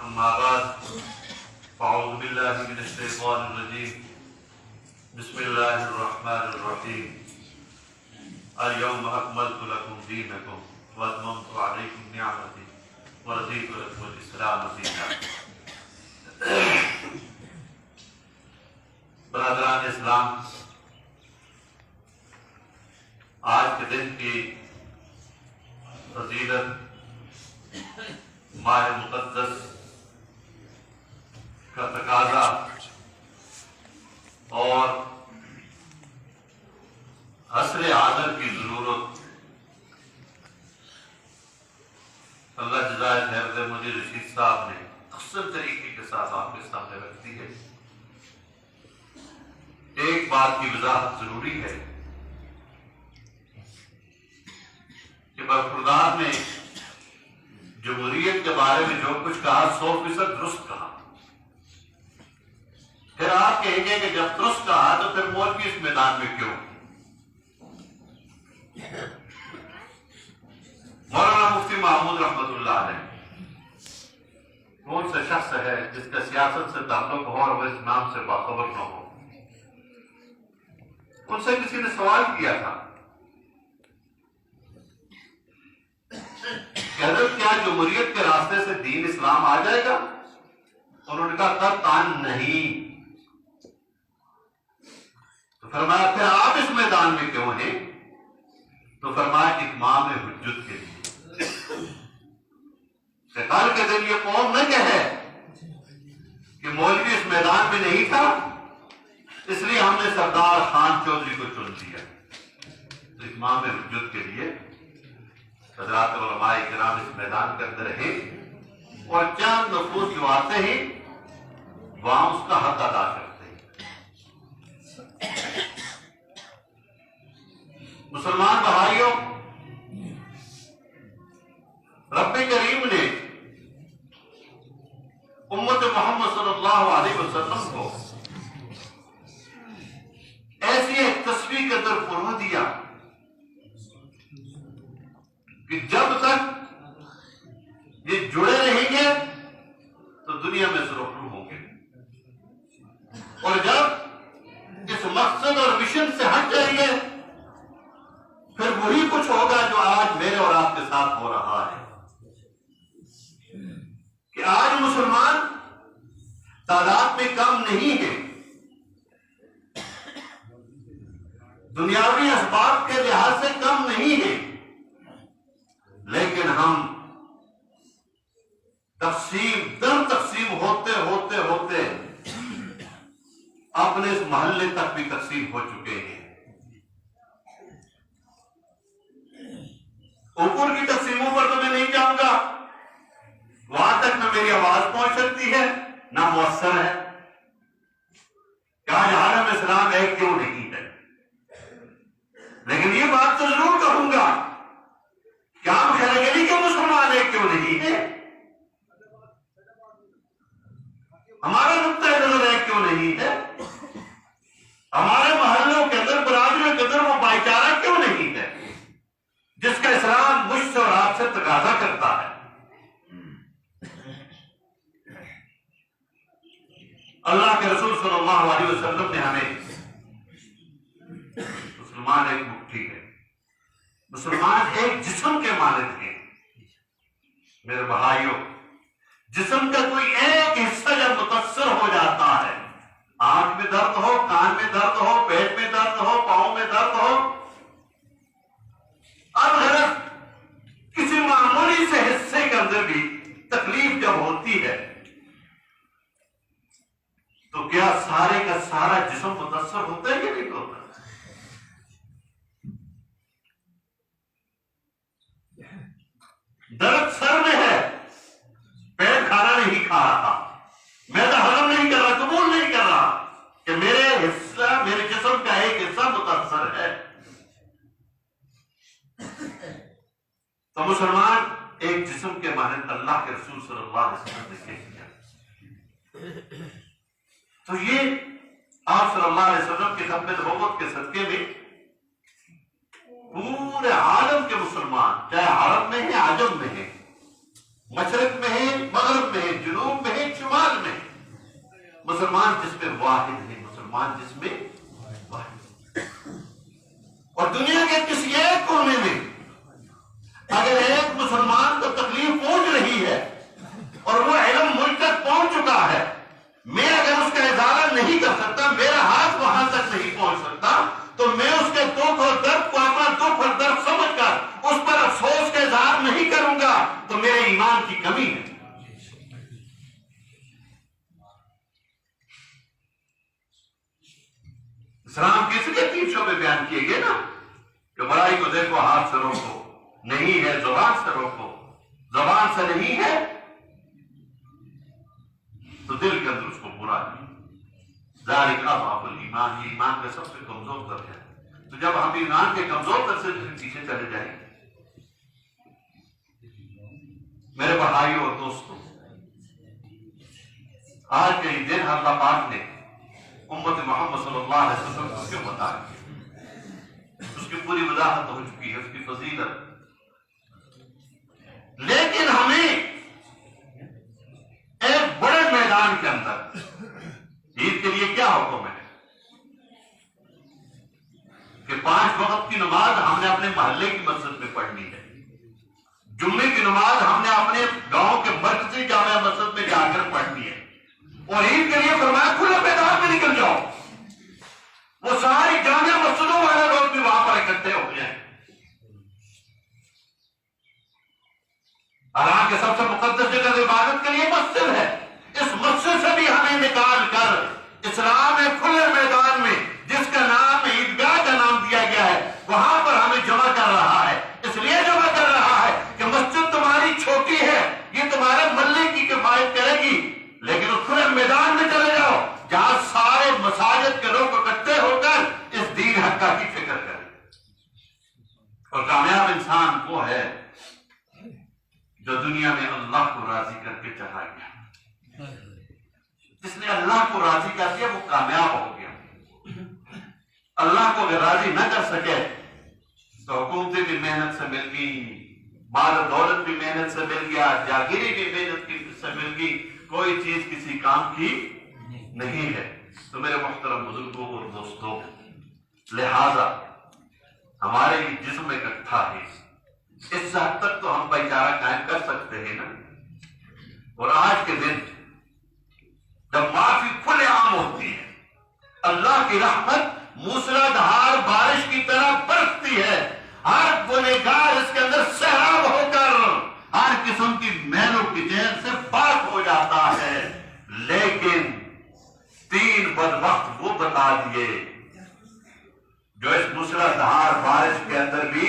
أما بعد فأعوذ بالله من الشيطان الرجيم بسم الله الرحمن الرحيم اليوم أكملت لكم دينكم وأتممت عليكم نعمتي ورضيت لكم الإسلام دينا. برادران اسلام، آج کے دن کی فضیلت ماہ مقدس کا تقاضا اور عصر حاضر کی ضرورت اللہ جزائے خیر دے مدیر رشید صاحب نے اکثر طریقے کے ساتھ آپ کے سامنے رکھتی ہے. ایک بات کی وضاحت ضروری ہے کہ برخوردار نے جمہوریت کے بارے میں جو کچھ کہا 100% درست کہا. پھر آپ کہیں گے کہ جب درست کہا تو پھر مولوی اس میدان میں کیوں؟ مولانا مفتی محمود رحمت اللہ علیہ کون سا شخص ہے جس کا سیاست سے تعلق ہو اور وہ اس نام سے باخبر نہ ہو؟ ان سے کسی نے سوال کیا تھا کہ حضرت کیا جمہوریت کے راستے سے دین اسلام آ جائے گا؟ انہوں نے کہا قطعاً نہیں. تو فرمایا پھر آپ اس میدان میں کیوں ہیں؟ تو فرمایا اتمام حجت کے لیے. کل کے دن یہ قوم نہ کہے کہ مولوی اس میدان میں نہیں تھا اس لیے ہم نے سردار خان چودھری کو چن دیا. اتمام حجت کے لیے حضرات علماء کرام اس میدان کے اندر ہیں اور چند نفوس جو آتے ہیں وہاں اس کا حق ادا کرتے ہیں. مسلمان بھائیوں، رب کریم نے امت محمد صلی اللہ علیہ وسلم کو ایسی ایک تصویر کے اندر پرو دیا کہ جب تک یہ جڑے رہیں گے تو دنیا میں سرخرو ہوں گے، اور جب اس مقصد اور مشن سے ہٹ جائیں گے پھر وہی کچھ ہوگا جو آج میرے اور آپ کے ساتھ ہو رہا ہے کہ آج مسلمان تعداد میں کم نہیں ہے، دنیاوی اسباب کے لحاظ سے کم نہیں ہے، لیکن ہم تقسیم در تقسیم ہوتے ہوتے ہوتے اپنے اس محلے تک بھی تقسیم ہو چکے ہیں. اوپر کی تقسیموں پر تو میں نہیں جاؤں گا، وہاں تک نہ میری آواز پہنچ سکتی ہے نہ مؤثر ہے کہ آج عالم اسلام ایک کیوں نہیں ہے. لیکن یہ بات تو ضرور کہوں گا کہ عام خیر گلی کے مسلمان ایک کیوں نہیں ہے، ہمارا نقطۂ نظر ایک کیوں نہیں ہے، ہمارے محلوں کے اندر برادریوں کے اندر وہ بھائی چارہ کیوں نہیں ہے جس کا اسلام مجھ سے اور آپ سے تقاضا کرتا ہے. اللہ کے رسول صلی اللہ علیہ وسلم نے ہمیں مسلمان ایک مٹھی ہے، مسلمان ایک جسم کے مانند ہیں. میرے بھائیوں، جسم کا کوئی ایک حصہ جب متاثر ہو جاتا ہے، آنکھ میں درد ہو، کان میں درد ہو، پیٹ میں درد ہو، پاؤں میں درد ہو، اب غرض کسی معمولی سے حصے کے اندر بھی تکلیف جب ہوتی ہے تو کیا سارے کا سارا جسم متاثر ہوتا ہے یا نہیں ہوتا؟ درد سر میں ہے، پیٹ کھانا نہیں کھا رہا، معدہ ہضم نہیں کر رہا، قبول نہیں کر رہا کہ میرے جسم کا ایک حصہ متاثر ہے. تو مسلمان ایک جسم کے مانند اللہ کے رسول صلی اللہ علیہ وسلم نے کہہ دیا. تو یہ آپ صلی اللہ علیہ وسلم کی ختم نبوت کے صدقے میں پورے عالم کے مسلمان چاہے عرب میں ہیں عجم میں ہیں، مشرق میں ہیں مغرب میں ہیں، جنوب مسلمان جس میں واحد ہے، مسلمان جس میں واحد، اور دنیا کے کسی ایک کونے میں اگر ایک مسلمان کو تکلیف پہنچ رہی ہے اور وہ علم ملک تک پہنچ چکا ہے، میں اگر اس کا ازالہ نہیں کر سکتا، میرا ہاتھ وہاں تک نہیں پہنچ سکتا، تو میں اس کے دکھ اور درد کو اپنا دکھ اور درد سمجھ کر اس پر افسوس کا اظہار نہیں کروں گا تو میرے ایمان کی کمی ہے۔ اسلام کے اس لیے 3 شعبے بیان کیے گئے نا کہ برائی کو دیکھو ہاتھ سے روکو، نہیں ہے زبان سے روکو، زبان سے نہیں ہے تو دل کے اندر اس کو برا نہیں۔ ذالک اضعف الایمان، یہ ایمان کا سب سے کمزور درجہ ہے۔ تو جب ہم ایمان کے کمزور درجے سے پیچھے چلے جائیں، میرے بھائیوں اور دوستوں، آج کے ہی دن اللہ پاک نے امت محمد صلی اللہ علیہ وسلم کو کیوں بتایا، اس کی پوری وضاحت ہو چکی ہے، اس کی فضیلت، لیکن ہمیں ایک بڑے میدان کے اندر عید کے لیے کیا حکم ہے کہ 5 وقت کی نماز ہم نے اپنے محلے کی مسجد میں پڑھنی ہے، جمعے کی نماز ہم نے اپنے گاؤں کے مرکزی جامع مسجد میں جا کر پڑھنی ہے، اور عید کے لیے فرمایا کھلے میدان میں نکل جاؤ، وہ ساری جامع مسجدوں والے لوگ بھی وہاں پر اکٹھے ہو جائیں۔ حالانکہ سب سے مقدس جگہ عبادت کے لیے مسجد ہے، اس مسجد سے بھی ہمیں نکال کر اسلام میں کھلے میدان میں جس کا نام عیدگاہ کا نام دیا گیا ہے وہاں پر ہمیں جمع کر رہا ہے، اس لیے جمع کر رہا ہے کہ مسجد تمہاری چھوٹی ہے، یہ تمہارے محلے کی کفایت کرے گی، لیکن اس کھلے میدان میں چلے جاؤ جہاں سارے مساجد کے لوگ اکٹھے ہو کر اس دین حقہ کی فکر کریں۔ اور کامیاب انسان وہ ہے جو دنیا میں اللہ کو راضی کر کے چلا گیا، جس نے اللہ کو راضی کر دیا وہ کامیاب ہو گیا۔ اللہ کو اگر راضی نہ کر سکے تو حکومتیں بھی محنت سے مل گئی، مال و دولت بھی محنت سے مل گیا، جاگیری بھی محنت سے مل گئی، کوئی چیز کسی کام کی نہیں ہے۔ تو میرے محترم بزرگوں اور دوستوں، لہذا ہمارے یہ جسم اکٹھا ہے، اس حد تک تو ہم بھائی چارہ قائم کر سکتے ہیں نا۔ اور آج کے دن جب معافی کھلے عام ہوتی ہے، اللہ کی رحمت موسلا دھار بارش کی طرح برستی ہے، ہر گنہگار اس کے اندر سیراب ہو کر ہر قسم کی میل و کچیل سے پاک ہو جاتا ہے، لیکن 3 بدبخت وہ بتا دیے جو اس موسلا دھار بارش کے اندر بھی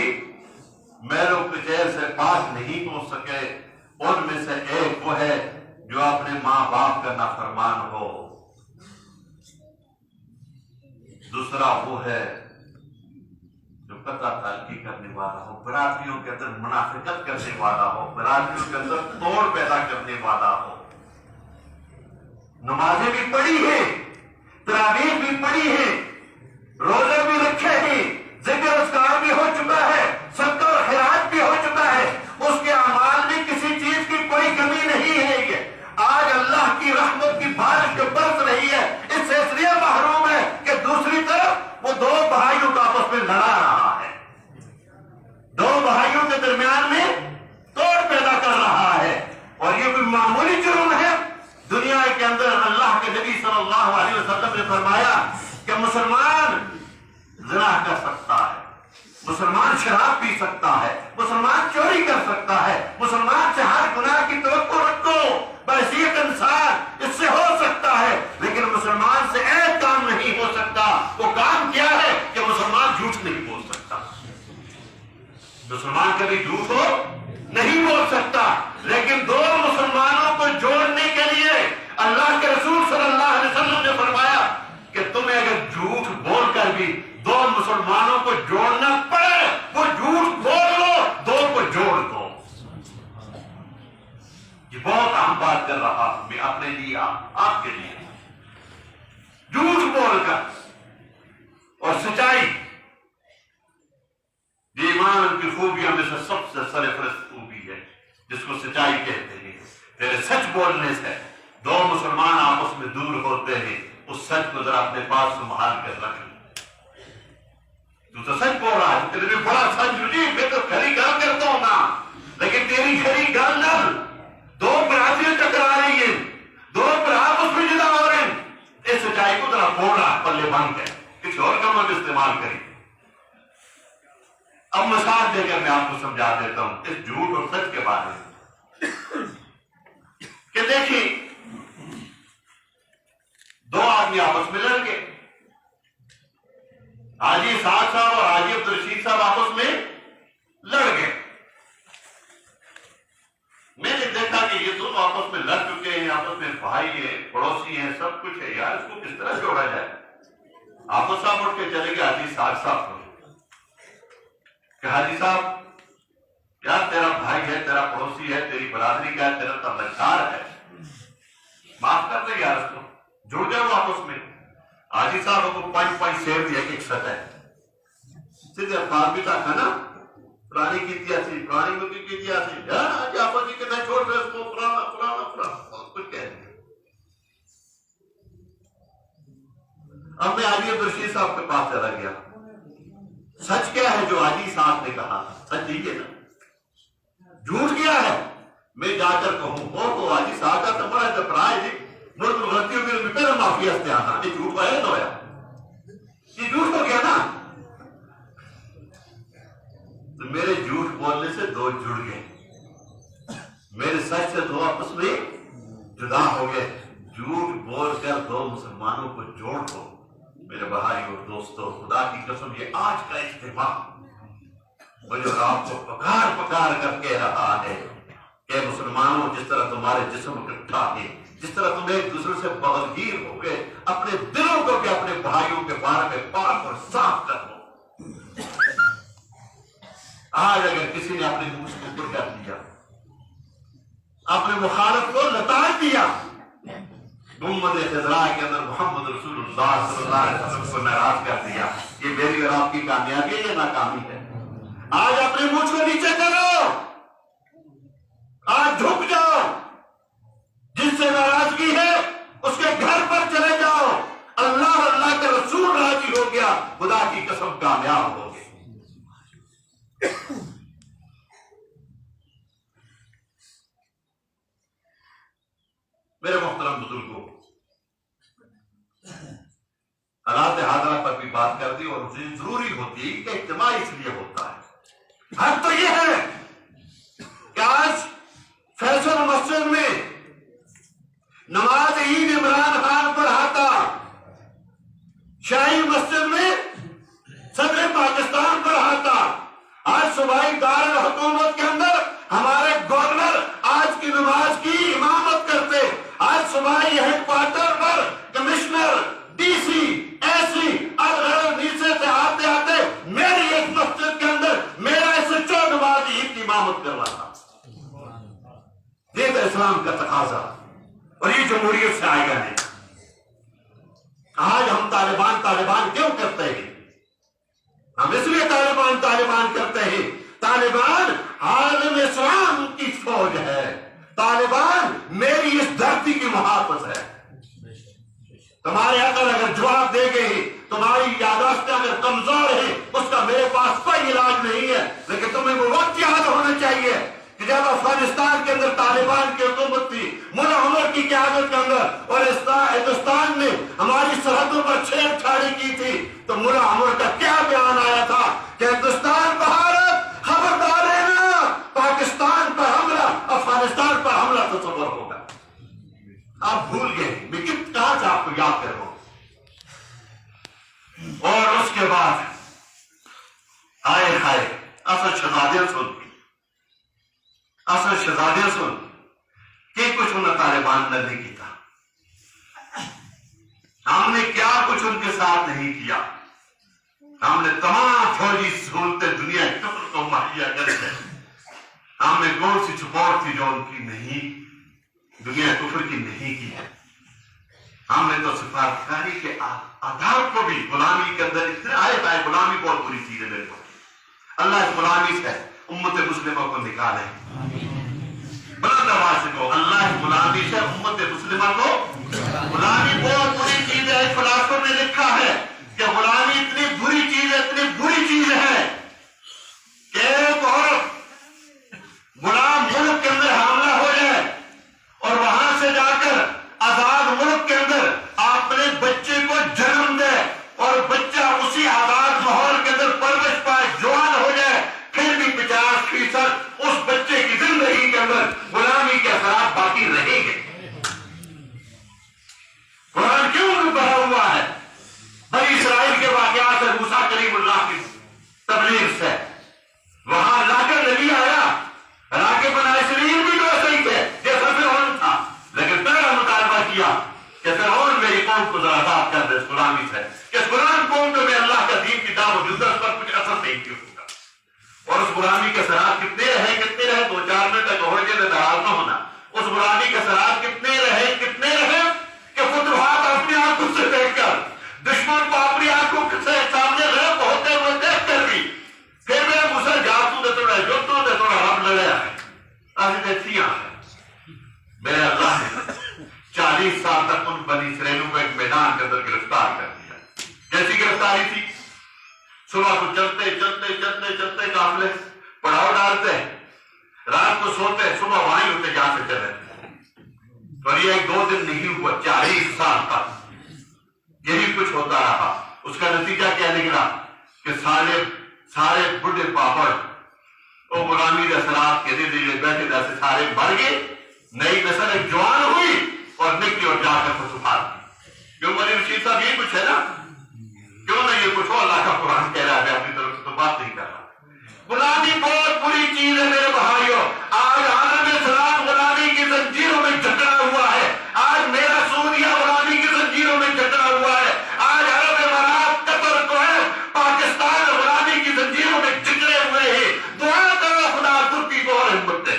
میل و کچیل سے پاک نہیں ہو سکے۔ ان میں سے ایک وہ ہے جو اپنے ماں باپ کا نافرمان ہو، دوسرا وہ ہے جو قطع تعلقی کرنے والا ہو، برادریوں کے اندر منافقت کرنے والا ہو، برادریوں کے اندر توڑ پیدا کرنے والا ہو۔ نمازیں بھی پڑھی ہیں، تراویح بھی پڑھی ہیں، روزے بھی رکھے ہیں، ذکر اذکار بھی ہو چکا ہے، صدقہ اور خیرات بھی ہو چکا ہے، اس کے اعمال میں کسی چیز کی کوئی کمی نہیں ہے۔ یہ آج اللہ کی رحمت کی بارش جو برس رہی ہے اس سے اس لیے محروم ہے کہ دوسری طرف وہ 2 بھائیوں کا آپس میں لڑا رہا ہے، 2 بھائیوں کے درمیان میں توڑ پیدا کر رہا ہے، اور یہ کوئی معمولی جرم ہے؟ دنیا کے اندر اللہ کے نبی صلی اللہ علیہ وسلم نے فرمایا کہ مسلمان زنا کر سکتا ہے، مسلمان شراب پی سکتا ہے، مسلمان چوری کر سکتا ہے، مسلمان سے ہر گناہ کی توقع رکھو، بحیثیت انسان اس سے ہو سکتا ہے، لیکن مسلمان سے ایک کام نہیں ہو سکتا۔ وہ کام کیا ہے کہ مسلمان جھوٹ نہیں بول سکتا، مسلمان کبھی جھوٹ ہو نہیں بول سکتا، لیکن 2 مسلمانوں کو جوڑنے کے لیے اللہ کے رسول صلی اللہ علیہ وسلم نے فرمایا کہ تمہیں اگر جھوٹ بول کر بھی 2 مسلمانوں کو جوڑنا پڑے، وہ جھوٹ بول لو، 2 کو جوڑ دو۔ یہ بہت اہم بات کر رہا ہوں میں اپنے لیے، آپ کے لیے۔ جھوٹ بول کر اور سچائی، یہ ایمان کی خوبیوں میں سے سب سے سرفرست خوبی ہے جس کو سچائی کہتے ہیں۔ تیرے سچ بولنے سے دو مسلمان آپس میں دور ہوتے ہیں، اس سچ کو ذرا اپنے پاس سنبھال کر رکھ لیں۔ تو سچ بول رہا ہے، تیرے بھی بڑا سچ جی، میں تو گھڑی گل کرتا ہوں نا، لیکن تیری گھڑی گل نہ، دو برادری ٹکرا رہی ہیں، دو برا آپس میں جدا ہو رہے ہیں، اس سچائی کو ذرا بول رہا پلے بند کر، کسی اور کاموں میں استعمال کریں۔ اب مثال دے کر میں آپ کو سمجھا دیتا ہوں اس جھوٹ اور سچ کے بارے میں کہ دیکھیں، دو آدمی آپس میں لڑ گئے، حاجی اسحاق صاحب اور حاجی عبدالرشید صاحب آپس میں لڑ گئے۔ میں نے دیکھا کہ یہ دونوں آپس میں لڑ چکے ہیں، آپس میں بھائی ہیں، پڑوسی ہیں، سب کچھ ہے، یار اس کو کس طرح جوڑا جائے؟ آپس صاحب اٹھ کے چلے گئے حاجی اسحاق صاحب کو کہ حاجی صاحب یار تیرا بھائی ہے، تیرا پڑوسی ہے، تیری برادری کا ہے، تیرا تعلقدار ہے، معاف کر دے یار اس کو، جڑ جاؤ آپس میں۔ حاجی صاحب کو 5 شیر دیا کہ ایک سطح ہے سیدھے افار بھی تھا نا، پرانی کیتیا سی، پرانی مکی کیتیا سی، یار آج آپس کی کتنا چھوڑ دے اس کو، پرانا پرانا پرانا بہت کچھ کہہ دیا۔ اب میں حاجی عبدالرشید صاحب کے پاس چلا گیا، سچ کیا ہے جو حاجی صاحب نے کہا؟ سچ یہی ہے نا، جھوٹ کیا ہے؟ میں جا کر کہوں تو حاجی صاحب کا تو بڑا اتفراء ہے جی، ملک غلطی ہوگی تو پہلے معافی ہستے آنا، یہ جھوٹ ہے تو ہے، یہ جھوٹ ہو گیا نا۔ تو میرے جھوٹ بولنے سے دو جڑ گئے، میرے سچ سے دو آپس میں جدا ہو گئے۔ جھوٹ بول کر دو مسلمانوں کو جوڑ دو میرے بھائی اور دوستوں، خدا کی قسم یہ آج کا اجتماع مجھے اور آپ کو پکار پکار کر کہہ رہا ہے کہ مسلمانوں، جس طرح تمہارے جسم اکٹھا ہے، جس طرح تم ایک دوسرے سے بغیر ہو گئے، اپنے دلوں کو بھی اپنے بھائیوں کے بارے میں پاک اور صاف کر دو۔ آج اگر کسی نے اپنے منہ سے اوپر کر دیا، اپنے مخالف کو لتاڑ دیا، گنبد خضراء کے اندر محمد رسول اللہ صلی اللہ علیہ وسلم کو ناراض کر دیا، یہ میری اور آپ کی کامیابی ہے یا ناکامی ہے؟ آج اپنے منہ کو نیچے کرو، آج جھک جاؤ، جس سے ناراضگی ہے اس کے گھر پر چلے جاؤ، اللہ اللہ کا رسول راضی ہو گیا، خدا کی قسم کامیاب ہو گئے۔ میرے محترم بزرگوں، حالات حاضرہ پر بھی بات کر دی، اور ضروری ہوتی ہے کہ اجتماع اس لیے ہوتا ہے۔ حق تو یہ ہے کہ آج فیصل مسجد میں نماز عید عمران خان پڑھاتا، شاہی مسجد میں صدر پاکستان پڑھاتا، آج صوبائی دارالحکومت کے اندر ہمارے گورنر آج کی نماز کی امامت کرتے، آج صوبائی ہیڈ کوارٹر پر commissioner, D C, S C اور نیچے سے آتے آتے میری ایک مسجد کے اندر میرا سچو نماز عید کی امامت کرواتا۔ یہ تو اسلام کا تقاضا، اور یہ جمہوریت سے آئے گا نہیں۔ آج ہم طالبان کیوں کرتے ہیں؟ ہم اس لیے طالبان کرتے ہیں، طالبان عالم اسلام کی فوج ہے، طالبان میری اس دھرتی کی محافظ ہے۔ تمہارے عقل اگر جواب دے گئی، تمہاری یادداشتیں اگر کمزور ہیں، اس کا میرے پاس کوئی علاج نہیں ہے، لیکن تمہیں وہ وقت یاد ہونا چاہیے کہ جب افغانستان کے اندر طالبان کی حکومت تھی، ملا عمر کی قیادت کے اندر، اور ہندوستان نے ہماری سرحدوں پر چھیڑ چھاڑی کی تھی، تو ملا عمر کا کیا بیان آیا تھا کہ ہندوستان بھارت خبردار رہنا، پاکستان پر حملہ، افغانستان پر حملہ تصور ہوگا۔ آپ بھول گئے، میں کہاں سے آپ کو یاد کر رہا ہوں۔ اور اس کے بعد آئے اصل شہزادیاں سن کہ کچھ انہیں طالبان نے نہیں کیتا، ہم نے کیا کچھ ان کے ساتھ نہیں کیا، ہم نے تمام فوجی سہولتیں دنیا کے کفر کو مہیا کر دی، ہم نے کون سی سپورٹ تھی جو ان کی نہیں، دنیا کفر کی نہیں کی ہے۔ ہم نے تو سفارتکاری کے آدھار کو بھی غلامی کے اندر اتنے آئے غلامی بہت بری چیز ہے۔ میرے کو اللہ اس غلامی سے امت مسلمہ کو نکالے، بلند آواز سے کہو اللہ غلامی سے امت مسلمہ کو غلامی بہت بری چیز ہے. ایک فلاسفر نے لکھا ہے کہ غلامی اتنی بری چیز ہے، اتنی بری چیز ہے کہ ایک عورت غلام ملک کے اندر حاملہ ہو جائے اور وہاں سے جا کر آزاد ملک کے اندر اپنے بچے کو جنم دے اور بچہ اسی آزاد ماحول کے اندر پرورش پائے، جوان ہو جائے، پھر بھی 50% اس بچے کی زندگی کے اندر غلامی کے اثرات باقی رہیں گے. قرآن کیوں بھرا ہوا ہے بنی اسرائیل کے واقعات سے، موسیٰ کلیم اللہ کی تبلیغ سے. وہاں لا کر نبی آیا، راکب بن اسرائیل بھی تو ایسے ہی تھے جیسا فرعون تھا، لیکن پہلا مطالبہ کیا کہ فرعون میری قوم کو ذرا آزاد کر دے اس غلامی سے، کہ اس غلام قوم کو میں اللہ کا دین کی دعوت دوں، اس پر کچھ اثر نہیں کیوں ہوگا. اور اس غلامی کے اثرات کتنے رہے 2-4 منٹ تک ہو جائے ناراض نہ ہونا. اس غلامی کے اثرات کتنے رہے کہ فتوحات اپنی آنکھوں سے دیکھ کر، دشمن کو اپنی آنکھوں سے سامنے غرق ہوتے ہوئے دیکھ کر بھی پھر میں مسل جاتوں دے توڑا جوتوں دے توڑا رب لڑیا ہے. آج دیکھتیاں ہیں میرے اللہ نے 40 سال تک ان بنی اسرائیلوں کو ایک میدان کے اندر گرفتار کر دیا. کیسی گرفتاری تھی؟ صبح کو چلتے قافلے پڑاؤ ڈالتے، رات کو سوتے، صبح وہیں ہوتے جہاں سے چلے. اور یہ 1-2 دن نہیں ہوا، 40 سال تک یہی کچھ ہوتا رہا. اس کا نتیجہ کیا نکلا کہ سارے بڑھے پاپڑ وہ غلامی کے اثرات کے دل بیٹھے جیسے سارے مر گئے. نئی نسل ایک جوان ہوئی اور نکلی اور جا کر فتوحات کی. کیوں مری رشید صاحب یہ کچھ ہے نا، کیوں نہ یہ کچھ ہو؟ اللہ کا قرآن کہہ رہا ہے، اپنی طرف سے تو بات نہیں کر رہا. غلامی بہت بری چیز ہے میرے بھائیوں. آج عالم اسلام غلامی کی زنجیروں میں جکڑا ہوا ہے. آج میرا سوریا غلامی کی زنجیروں میں جکڑا ہوا ہے. آج عرب امارات، قطر، کویت، پاکستان غلامی کی زنجیروں میں جکڑے ہوئے ہیں. دعا کرو خدا ترکی کو اور ہمت دے.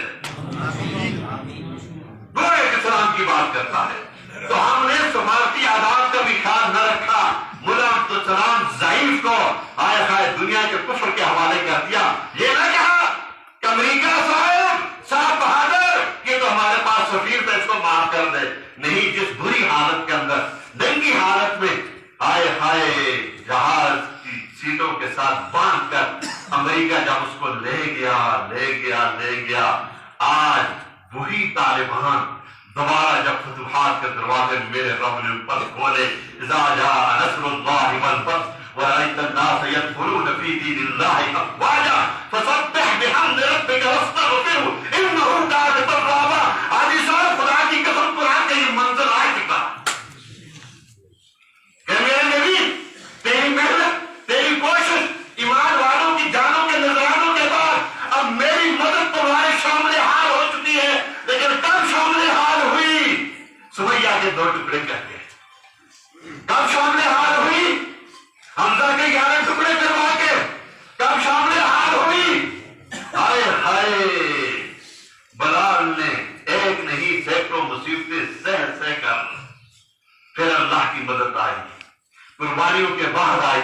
وہ ایک اسلام کی بات کرتا ہے تو ہم نے سفارتی آداب کا بھی خیال نہ رکھا. ملا عبد السلام ضعیف کو آئے خائے دنیا کے کفر کے حوالے کر دیا. یہ نہ کہا کہ امریکہ صاحب بہادر یہ تو ہمارے پاس سفیر تھا، اس کو معاف کر دے. نہیں، جس بری حالت کے اندر، ننگی حالت میں آئے خائے جہاز کی سیٹوں کے ساتھ باندھ کر امریکہ جب اس کو لے گیا. آج وہی طالبان دوبارہ جب فتوحات کے دروازے میرے رب نے اوپر کھولے، اذا جاء نصر اللہ والفتح ورأيت الناس يدخلون في دين الله افواجا فسبح بحمد ربك واستغفره انه كان توابا. آج صاحب خدا کی قسم قرآن کا یہ منظر آ چکا کہ میرے نبی تیری محنت، تیری کوشش، ایمان والوں کی جانوں کے نذرانوں کے بعد اب میری مدد تمہارے شامل حال ہو چکی ہے. لیکن کب شامل حال ہوئی؟ سمیہ کے 2 ٹکڑے کر کے. کب شامل حال ہوئی؟ حمزہ کے 11 ٹکڑے کروا کے. کب شامل حال ہوئی؟ ہائے ہائے بلال نے ایک نہیں سینکڑوں مصیبتیں سہ کر پھر اللہ کی مدد آئی. قربانیوں کے بعد آئی،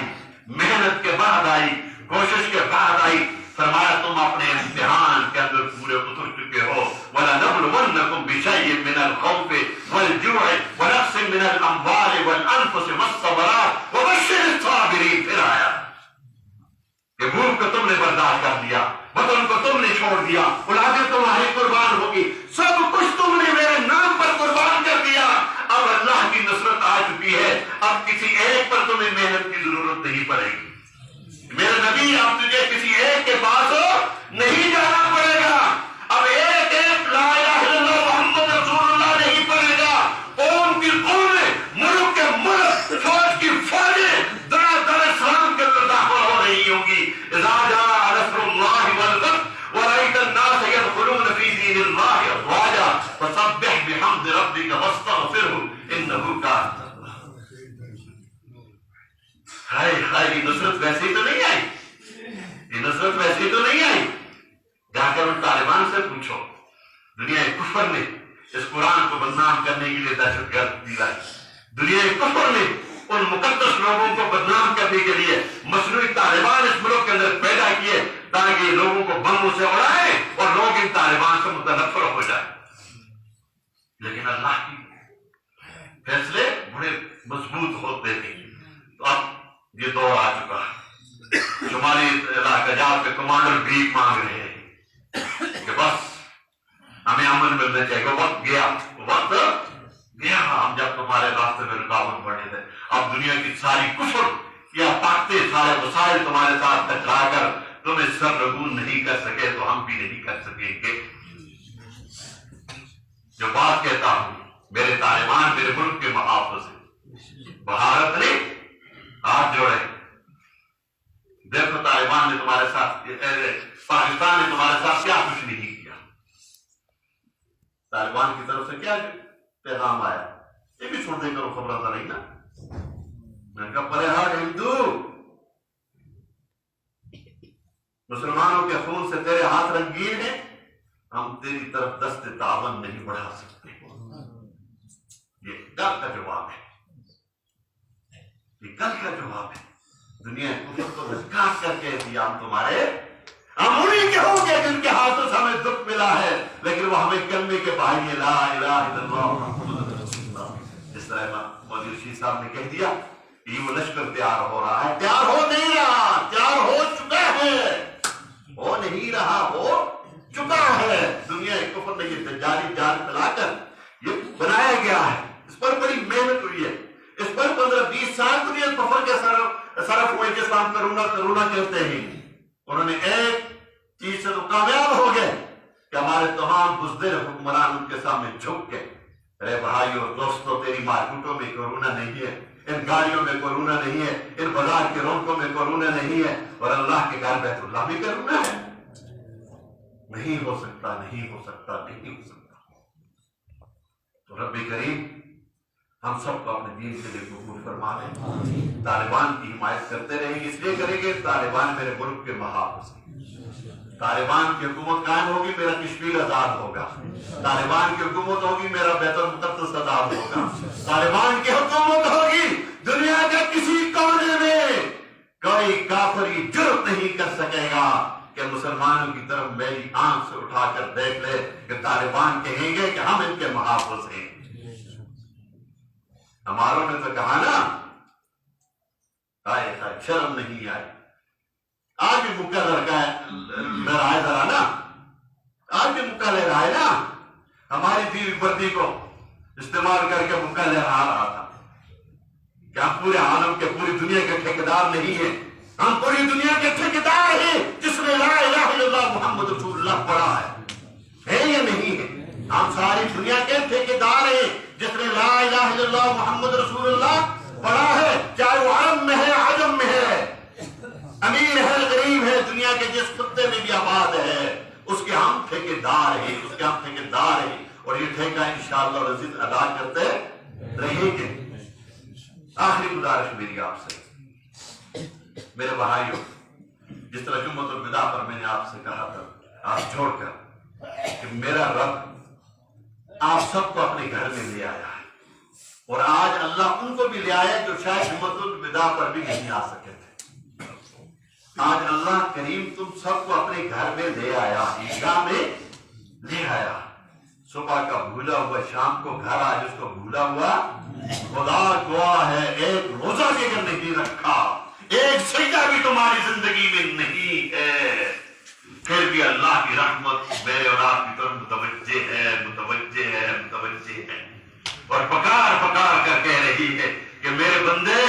محنت کے بعد آئی، کوشش کے بعد آئی. فرمایا تم اپنے امتحان کے اندر پورے اتر چکے ہو. وَلَنَبْلُوَنَّكُمْ بِشَيْءٍ مِّنَ الْخَوْفِ وَالْجُوعِ وَنَقْصٍ مِّنَ الْأَمْوَالِ وَالْأَنفُسِ وَالثَّمَرَاتِ وَبَشِّرِ الصَّابِرِينَ. پھر آیا کہ بھوک کو تم نے برداشت کر لیا، وطن کو تم نے چھوڑ دیا، اولادیں تمہاری قربان ہوگی، سب کچھ تم نے میرے نام پر قربان کر دیا. اب اللہ کی نصرت آ چکی ہے. اب کسی ایک پر تمہیں محنت کی ضرورت نہیں پڑے گی. میرے نبی اب تجھے کسی ایک کے پاس نہیں جانا پڑے گا. اب ایک لا الہ الا اللہ محمد رسول اللہ نہیں پڑے گا. قوم کی قومیں، ملک کے ملک، فوج کی فوجیں در اسلام کے اندر داخل ہو رہی ہوں گی. اذا جاء نصر اللہ والفتح ورأيت الناس يدخلون في دين الله افواجا فسبح بحمد ربك واستغفره انه كان. ہائے نصرت ویسے تو نہیں آئی، یہ نصرت ویسے تو نہیں آئی. جا کر ان طالبان سے پوچھو، دنیا کفر نے اس قرآن کو بدنام کرنے کے لیے دہشت گرد دلائی. دنیا کفر نے ان مقدس لوگوں کو بدنام کرنے کے لیے مصنوعی طالبان اس ملک کے اندر پیدا کیے تاکہ لوگوں کو بموں سے اڑائے اور لوگ ان طالبان سے متنفر ہو جائے. لیکن اللہ کی فیصلے بڑے مضبوط ہوتے تھے. تو اب یہ دور آ چکا ہے. شمالی علاقہ جات کے کمانڈر بھیک مانگ رہے ہیں کہ بس ہمیں امن ملنا چاہیے. وقت گیا، وقت گیا. ہم جب تمہارے راستے میں رکاوٹ بنے تھے، اب دنیا کی ساری کفر یا طاقتیں، سارے وسائل تمہارے ساتھ ٹکرا کر تمہیں سرنگون نہیں کر سکے تو ہم بھی نہیں کر سکیں گے. جو بات کہتا ہوں میرے طالبان میرے ملک کے محافظ ہیں. بھارت نے ہاتھ جوڑے. دیکھو طالبان نے تمہارے ساتھ، پاکستان نے تمہارے ساتھ کیا کچھ نہیں کیا. طالبان کی طرف سے کیا پیغام آیا، یہ بھی سننے کرو خبر تھا نہیں نا. میں نے کہا پرہار ہندو، مسلمانوں کے خون سے تیرے ہاتھ رنگین ہیں، ہم تیری طرف دست تعاون نہیں بڑھا سکتے. یہ کل کا جواب ہے، یہ کل کا جواب ہے. دنیا کفر کو رجکاٹ کر کے دیا ہم تمہارے، ہم انہیں کے ہوں گے جن کے ہاتھوں سے ہمیں دکھ ملا ہے، لیکن وہ ہمیں کلمے کے بھائی لا الہ الا اللہ محمد رسول اللہ. جس طرح مولوی رشید صاحب نے کہہ دیا کہ وہ لشکر تیار ہو رہا ہے. تیار ہو نہیں رہا، تیار ہو چکا ہے. ہو نہیں رہا، ہو چکا ہے. دنیا کفر نے یہ دجالی جال پلا کر یہ بنایا گیا ہے. اس پر بڑی محنت ہوئی ہے. اس پر 15-20 سال دنیا کفر کے صرف ہوئے جس کو ہم کرونا کہتے ہیں. انہوں نے ایک چیز سے تو کامیاب ہو گئے کہ ہمارے تمام بزدل حکمران ان کے سامنے جھک گئے. ارے بھائیو دوستو، تیری مارکیٹوں میں کورونا نہیں ہے، ان گاڑیوں میں کورونا نہیں ہے، ان بازار کے رونقوں میں کورونا نہیں ہے، اور اللہ کے گھر بیت اللہ میں کورونا ہے. نہیں ہو سکتا، نہیں ہو سکتا، نہیں ہو سکتا. تو رب کریم ہم سب کو اپنے دین کے لیے قبول فرما لیں. طالبان کی حمایت کرتے رہیں گے، اس لیے کریں گے طالبان میرے ملک کے محافظ ہیں. طالبان کی حکومت قائم ہوگی، میرا کشمیر آزاد ہوگا. طالبان کی حکومت ہوگی، میرا بیت المقدس آزاد ہوگا. طالبان کی حکومت ہوگی، دنیا کے کسی کونے میں کوئی کافر یہ جرات نہیں کر سکے گا کہ مسلمانوں کی طرف میری آنکھ سے اٹھا کر دیکھ لے کہ طالبان کہیں گے کہ ہم ان کے محافظ ہیں. ہماروں نے تو کہا نا، آئے شرم نہیں آئی. آج بھی مکہ لڑکا لے رہا ہے ذرا نا، آج بھی مکہ لے رہا ہے نا. ہماری بیوی بردی کو استعمال کر کے مکہ لے رہا تھا. کیا پورے عالم کے، پوری دنیا کے ٹھیکیدار نہیں ہیں؟ ہم پوری دنیا کے ٹھیکیدار ہیں جس نے لا الہ الا اللہ محمد رسول اللہ پڑھا ہے یا نہیں ہے؟ ہم ساری دنیا کے ٹھیکیدار ہیں جس نے لا الہ الا اللہ محمد رسول اللہ پڑھا ہے، چاہے وہ عرب میں ہے، عجم میں ہے، امیر ہے، غریب ہے، دنیا کے جس خطے میں بھی آباد ہے، اس کے ہم ٹھیکیدار ہیں، اس کے ہم ٹھیکیدار ہیں. اور یہ ٹھیکہ انشاءاللہ العزیز ادا کرتے رہیں گے. آخری گزارش میری آپ سے، میرے بھائیوں، جس طرح جمعۃ الوداع پر میں نے آپ سے کہا تھا آپ جوڑ کر کہ میرا رب آپ سب کو اپنے گھر میں لے آیا ہے، اور آج اللہ ان کو بھی لے آیا جو شاید جمعۃ الوداع پر بھی نہیں آ سکے تھے. آج اللہ کریم تم سب کو اپنے گھر میں لے آیا، عیدگاہ میں لے آیا. صبح کا بھولا ہوا شام کو گھر آج اس کو بھولا ہوا. خدا گواہ ہے، ایک روزہ بھی اگر نہیں رکھا، ایک سجدہ بھی تمہاری زندگی میں نہیں ہے، پھر بھی اللہ کی رحمت میرے اور آپ کی طرف متوجہ ہے، متوجہ ہے، متوجہ ہے، اور پکار پکار کر کہہ رہی ہے کہ میرے بندے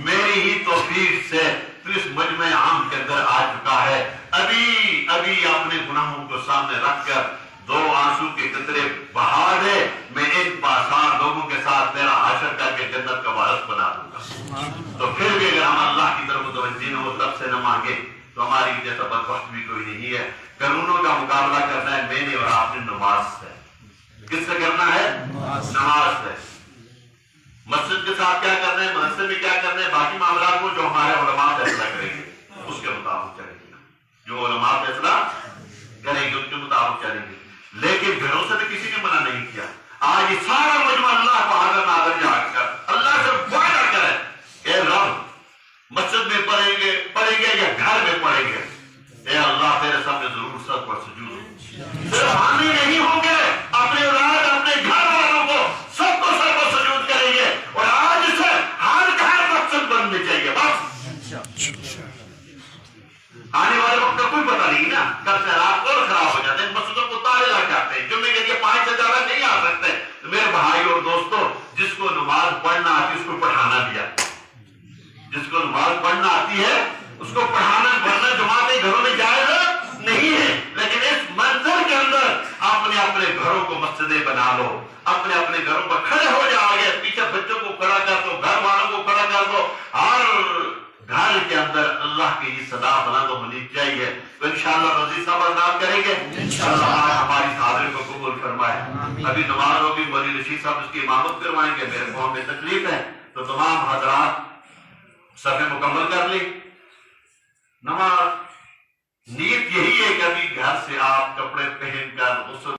میری ہی توفیق سے تو اس مجمع عام کے اندر آ چکا ہے. ابھی اپنے گناہوں کو سامنے رکھ کر 2 آنسو کے قطرے بہا دے، میں ان پاسار لوگوں کے ساتھ تیرا حشر کر کے جنت کا وارث بنا دوں گا. تو پھر بھی اگر ہم اللہ کی طرف متوجہ نہ ہو، رب سے نہ مانگے، تو ہماری جیسا بدبخت بھی کوئی نہیں ہے. قانونوں کا مقابلہ کرنا ہے میں نے اور آپ نے نماز سے. کس سے کرنا ہے؟ نماز سے. مسجد کے ساتھ کیا کرنا ہے، مدرسے میں کیا کرنا ہے، باقی معاملات کو جو ہمارے علماء فیصلہ کریں گے اس کے مطابق چلیں گے. جو علماء فیصلہ کریں گے اس کے مطابق چلیں گے. لیکن گھروں سے تو کسی نے منع نہیں کیا. آج یہ سارا مجمع اللہ کو حاضر ناظر جا کر اللہ سے وعدہ کرے نماز پڑھنا آتی ہے اس کو پڑھانا بھی آتا ہے، جس کو نماز پڑھنا آتی ہے اس کو پڑھانا، ورنہ جماعتیں گھروں میں جائز نہیں ہے، لیکن اس منظر کے اندر آپ نے اپنے گھروں کو مسجدیں بنا لو، اپنے اپنے گھروں پر کھڑے ہو جاؤ گے، پیچھے بچوں کو کھڑا کر دو، گھر والوں کو کھڑا کر دو، ہر گھر کے اندر اللہ کی یہ صدا بلند ہونی چاہیے، تو انشاءاللہ رضی صاحب آزاد کریں گے، اللہ ہماری حاضری کو قبول فرمائے۔ ابھی نماز ہوگی، مولی رشید صاحب اس کی امامت کروائیں گے، میرے قوم میں تکلیف ہے، تو تمام حضرات صفحے مکمل کر لی۔ نماز نیت یہی ہے کہ ابھی گھر سے آپ کپڑے پہن کر غسل